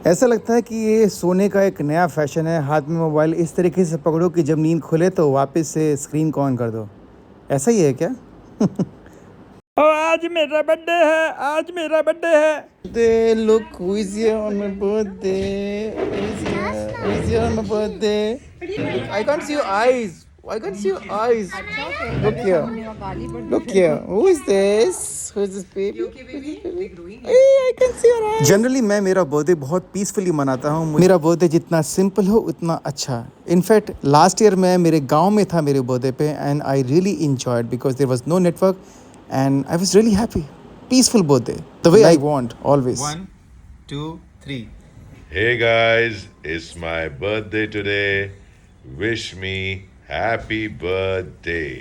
ऐसा लगता है कि ये सोने का एक नया फैशन है। हाथ में मोबाइल इस तरीके से पकड़ो कि जब नींद खुले तो वापस से स्क्रीन को ऑन कर दो। ऐसा ही है क्या? आज मेरा बर्थडे है, आज मेरा बर्थडे है। They look who is here on my birthday, who is here on my birthday. I can't see your eyes, I can't see your eyes. Look here. Look here. Who is this? Who is this baby? Hey, I can see your eyes. Generally मैं मेरा birthday बहुत peacefully मनाता हूँ। मेरा birthday जितना simple हो उतना अच्छा। इनफैक्ट लास्ट ईयर मैं मेरे गांव में था मेरे बर्थडे पे and I really enjoyed because there was no network and I was really happy. Peaceful birthday the way I want always. 1 2 3 Hey guys, it's my birthday today. Wish me happy birthday.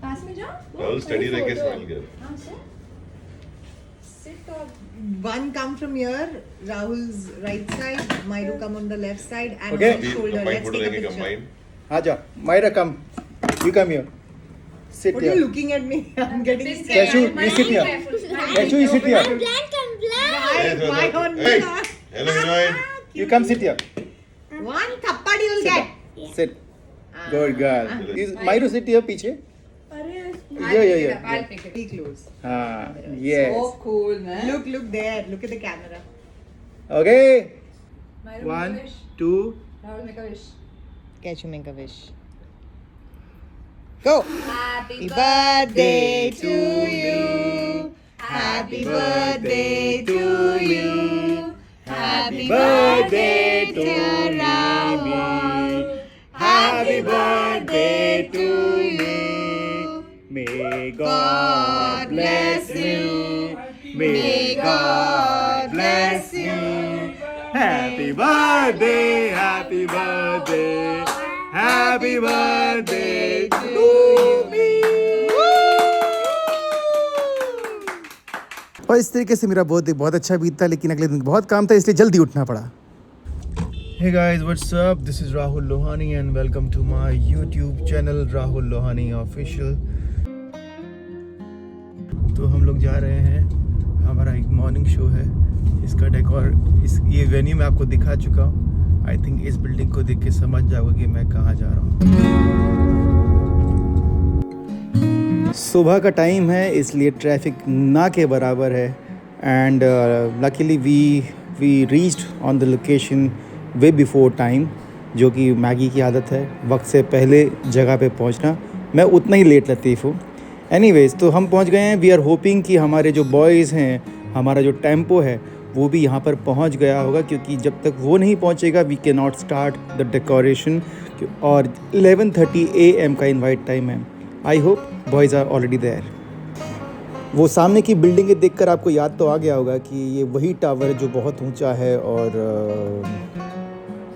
पास में जाओ। Rahul, steady like a smile girl. हाँ sir. Sit or One come from here, Rahul's right side, Mayuru come on the left side, and Okay. on his shoulder. Combine Let's photo take a लेंगे picture. combine. आजा Myra come. You come here. Sit What are you here. looking at me? I'm getting This scared. Cashew, you sit here. Cashew, you sit here. Why on Hey, me? hello heroine. You come sit here. One thappad you will get. Sit. Good girl. Is Myra sit here पीछे? Yeah. I'll pick it. Be close. हाँ, yes. So cool, man. Look there. Look at the camera. Okay. Myra, make a 1 wish. 2 Rahul, make a wish. Cashew, make a wish. go. Happy Birthday to you. Happy birthday to you. Happy birthday to Rahul. Happy birthday to you. May God bless you. May God bless you. Happy birthday, happy birthday, happy birthday to me. और इस तरीके से मेरा birthday बहुत अच्छा बीता, लेकिन अगले दिन बहुत काम था इसलिए जल्दी उठना पड़ा। Hey guys, what's up? This is Rahul Lohani and welcome to my YouTube channel Rahul Lohani Official. तो हम लोग जा रहे हैं, हमारा एक मॉर्निंग शो है। इसका डेकोर ये वेन्यू मैं आपको दिखा चुका हूँ। आई थिंक इस बिल्डिंग को देख के समझ जाओगे कि मैं कहाँ जा रहा हूँ। सुबह का टाइम है इसलिए ट्रैफिक ना के बराबर है and luckily we reached on the location way before time, जो कि मैगी की आदत है वक्त से पहले जगह पे पहुंचना। मैं उतना ही लेट लतीफ़ हूँ। एनीवेज, तो हम पहुंच गए हैं। वी आर होपिंग कि हमारे जो बॉयज़ हैं, हमारा जो टेम्पो है वो भी यहाँ पर पहुँच गया होगा, क्योंकि जब तक वो नहीं पहुँचेगा we can not start the decoration. और 11:30 AM का इन्वाइट टाइम है। I hope boys are already there. वो सामने की बिल्डिंगें देखकर आपको याद तो आ गया होगा कि ये वही टावर है जो बहुत ऊंचा है और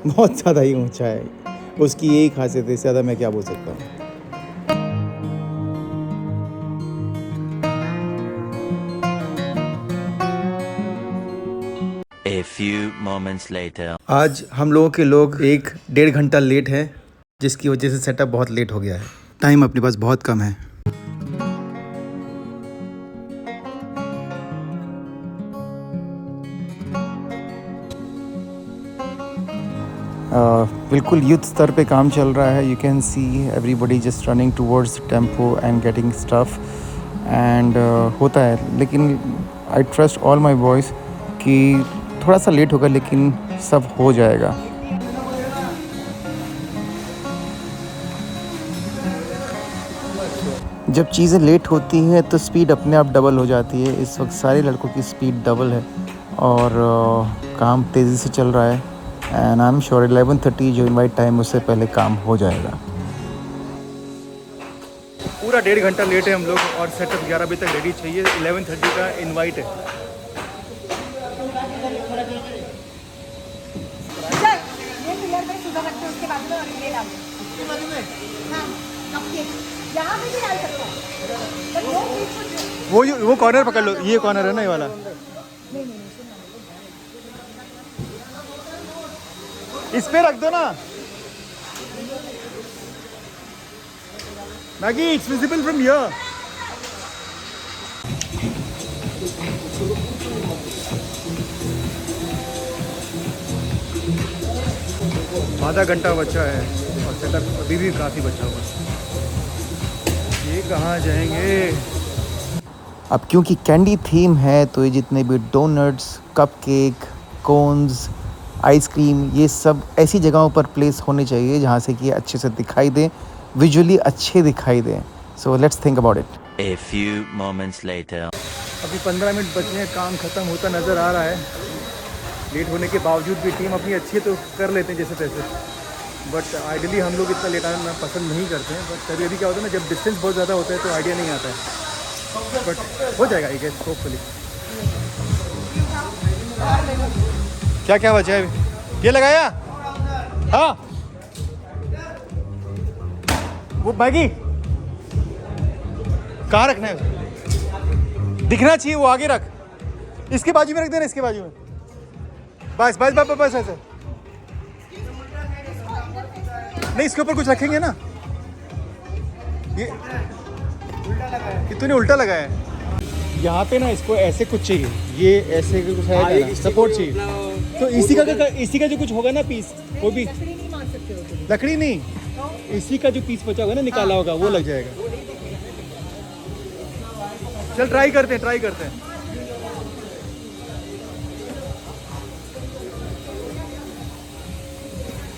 बहुत ज़्यादा ही ऊंचा है। उसकी यही खासियत है, इससे ज़्यादा मैं क्या बोल सकता हूँ। A few moments later. आज हम लोगों के लोग 1-1.5 घंटा लेट हैं, जिसकी वजह से सेटअप बहुत लेट हो गया है। टाइम अपने पास बहुत कम है। बिल्कुल युद्ध स्तर पे काम चल रहा है। You can see everybody just running towards tempo and getting stuff and होता है, लेकिन I trust all my boys कि थोड़ा सा लेट होगा लेकिन सब हो जाएगा। जब चीज़ें लेट होती हैं तो स्पीड अपने आप डबल हो जाती है। इस वक्त सारे लड़कों की स्पीड डबल है और काम तेज़ी से चल रहा है एंड आई एम श्योर 11:30 जो इनवाइट टाइम उससे पहले काम हो जाएगा। पूरा 1.5 घंटा लेट है हम लोग और सेटअप 11 बजे तक रेडी चाहिए। 11:30 का इनवाइट है। वो कॉर्नर पकड़ लो, ये कॉर्नर है ना, ये वाला। इस पे रख दो ना Maggi, it's visible from here. आधा घंटा बचा है और सेटअप अभी भी काफ़ी बचा हुआ है। ये कहाँ जाएंगे अब? क्योंकि कैंडी थीम है तो ये जितने भी डोनट्स, कपकेक, कोन्स, आइसक्रीम, ये सब ऐसी जगहों पर प्लेस होने चाहिए जहाँ से कि अच्छे से दिखाई दे, विजुअली अच्छे दिखाई दे। So let's think about it. A few moments later. अभी 15 मिनट बचे हैं, काम ख़त्म होता नज़र आ रहा है। लेट होने के बावजूद भी टीम अपनी अच्छी है तो कर लेते हैं जैसे तैसे, बट आइडियली हम लोग इतना लेट आना पसंद नहीं करते हैं। बट कभी कभी क्या होता है ना, जब डिस्टेंस बहुत ज़्यादा होता है तो आइडिया नहीं आता है, बट हो जाएगा आई गेस होपफुली। क्या क्या बचा है अभी? ये लगाया? हाँ, वो मैगी कहाँ रखना है? दिखना चाहिए, वो आगे रख, इसके बाजू में रख देना, इसके बाजू में। बस बस बस बस ऐसे नहीं, इसके ऊपर कुछ रखेंगे ना। ये तूने उल्टा लगाया है यहाँ पे ना, इसको ऐसे कुछ चाहिए, ये ऐसे कुछ है, सपोर्ट चाहिए। तो इसी का जो कुछ होगा ना पीस, वो भी लकड़ी नहीं, इसी का जो पीस बचा होगा ना, निकाला होगा, वो लग जाएगा। चल ट्राई करते हैं।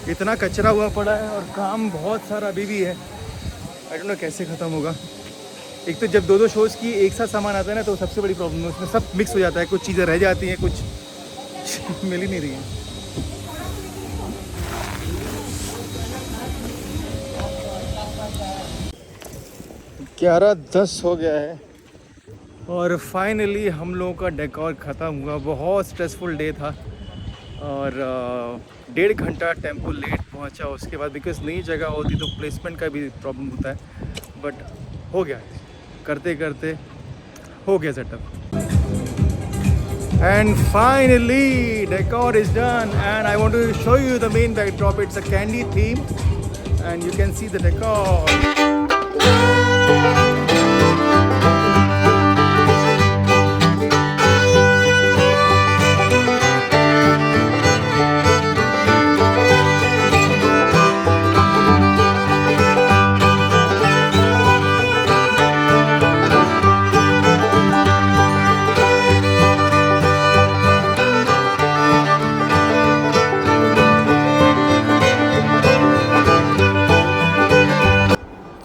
इतना कचरा हुआ पड़ा है और काम बहुत सारा अभी भी है। आई डोंट नो कैसे ख़त्म होगा। एक तो जब दो शोज़ की एक साथ सामान आता है ना, तो सबसे बड़ी प्रॉब्लम है उसमें सब मिक्स हो जाता है, कुछ चीज़ें रह जाती हैं, कुछ मिल ही नहीं रही हैं। 11:10 हो गया है और फाइनली हम लोगों का डेकोर ख़त्म हुआ। बहुत स्ट्रेसफुल डे था और 1.5 घंटा टेम्पो लेट पहुंचा उसके बाद, बिकॉज नई जगह होती तो प्लेसमेंट का भी प्रॉब्लम होता है, बट हो गया, करते करते हो गया setup. And finally decor is done and I want to show you the main backdrop. It's a candy theme and you can see the decor.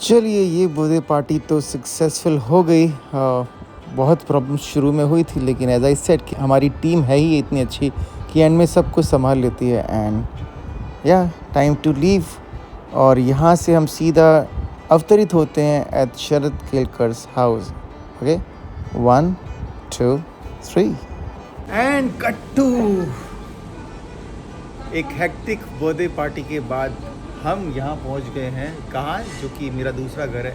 चलिए, ये बर्थडे पार्टी तो सक्सेसफुल हो गई। बहुत प्रॉब्लम शुरू में हुई थी, लेकिन एज आई सेड कि हमारी टीम है ही इतनी अच्छी कि एंड में सब कुछ संभाल लेती है। एंड या टाइम टू लीव, और यहाँ से हम सीधा अवतरित होते हैं at Sharad Kelkar's house. Okay, 1 2 3 and cut to. एक हेक्टिक बर्थडे पार्टी के बाद हम यहाँ पहुँच गए हैं, कहाँ, जो कि मेरा दूसरा घर है।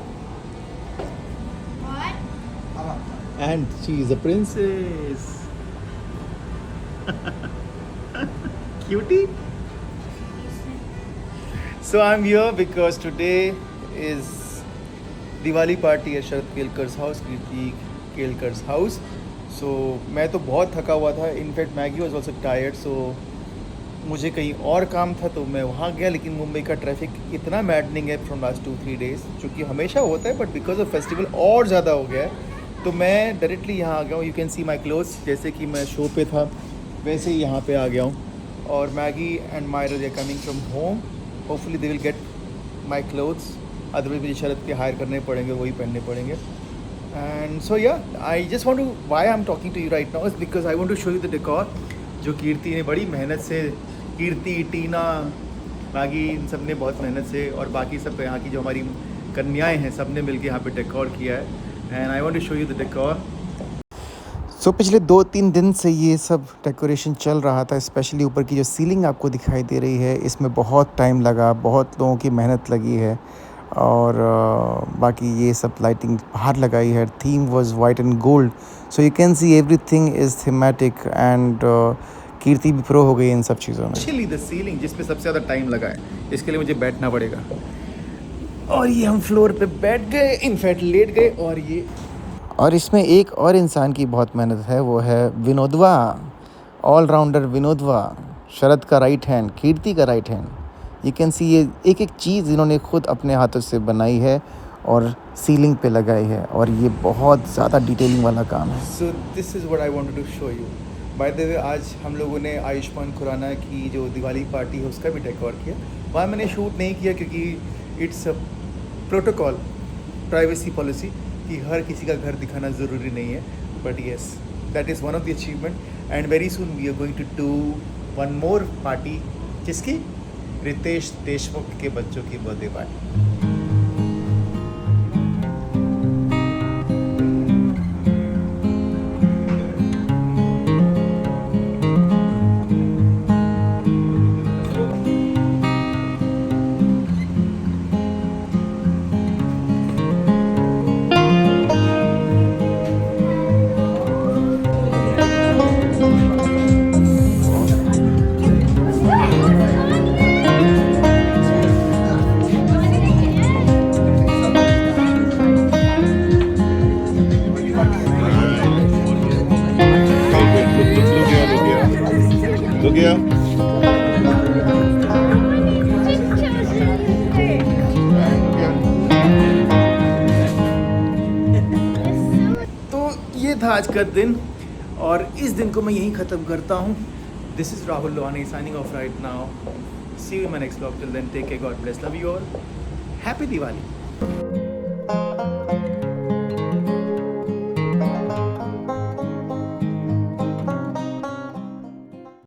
And she is a princess. Cutie. So I am here because today is Diwali party at Sharad Kelkar's house, Kirti Kelkar's house. So मैं तो बहुत थका हुआ था, in fact Maggie was also tired, so मुझे कहीं और काम था तो मैं वहाँ गया। लेकिन मुंबई का ट्रैफिक इतना मैडनिंग है फ्रॉम लास्ट 2-3 डेज़, जो कि हमेशा होता है, बट बिकॉज ऑफ फेस्टिवल और ज़्यादा हो गया है, तो मैं डायरेक्टली यहाँ आ गया हूँ। You can C my clothes, जैसे कि मैं शो पे था वैसे ही यहाँ पे आ गया हूँ। और Maggie and Myra they are coming from home, hopefully they will get my clothes, otherwise मुझे शरद के हायर करने पड़ेंगे, वही पहनने पड़ेंगे। And so yeah I just want to, why I am talking to you right now is because I want to show you the decor, जो कीर्ति ने बड़ी मेहनत से, कीर्ति, टीना, मैगी, इन सब ने बहुत मेहनत से, और बाकी सब यहाँ की जो हमारी कन्याएं हैं, सब ने मिलकर यहाँ पे डेकोर किया है। And I want to show you the decor. So पिछले 2-3 दिन से ये सब डेकोरेशन चल रहा था, स्पेशली ऊपर की जो सीलिंग आपको दिखाई दे रही है, इसमें बहुत टाइम लगा, बहुत लोगों की मेहनत लगी है। और बाकी ये सब लाइटिंग बाहर लगाई है। Theme was white and gold, so you can see everything is thematic. And Kirti भी प्रो हो गई इन सब चीज़ों में। एक्चुअली द सीलिंग, जिसमें सबसे ज़्यादा टाइम लगा है, इसके लिए मुझे बैठना पड़ेगा। और ये हम फ्लोर पे बैठ गए, इनफैक्ट लेट गए। और इसमें एक और इंसान की बहुत मेहनत है, वो है विनोदवा, ऑलराउंडर विनोदवा, शरद का राइट हैंड, कीर्ति का राइट हैंड। यू कैन सी ये एक एक चीज़ इन्होंने खुद अपने हाथों से बनाई है और सीलिंग पे लगाई है, और ये बहुत ज़्यादा डिटेलिंग वाला काम है. So this is what I wanted to show you. By the way आज हम लोगों ने आयुष्मान खुराना की जो दिवाली पार्टी है उसका भी डेकोर किया. वहाँ मैंने शूट नहीं किया क्योंकि it's a protocol, privacy policy कि हर किसी का घर दिखाना ज़रूरी नहीं है. But yes, that is one of the achievement. And very soon we are going to do one more party. जिसकी? रितेश देशमुख के बच्चों की बर्थडे पार्टी. Look here. तो ये था आज का दिन, और इस दिन को मैं यहीं ख़त्म करता हूँ. This is Rahul Lohani signing off right now. See you in my next vlog. Till then take care, God bless, love you all, happy Diwali.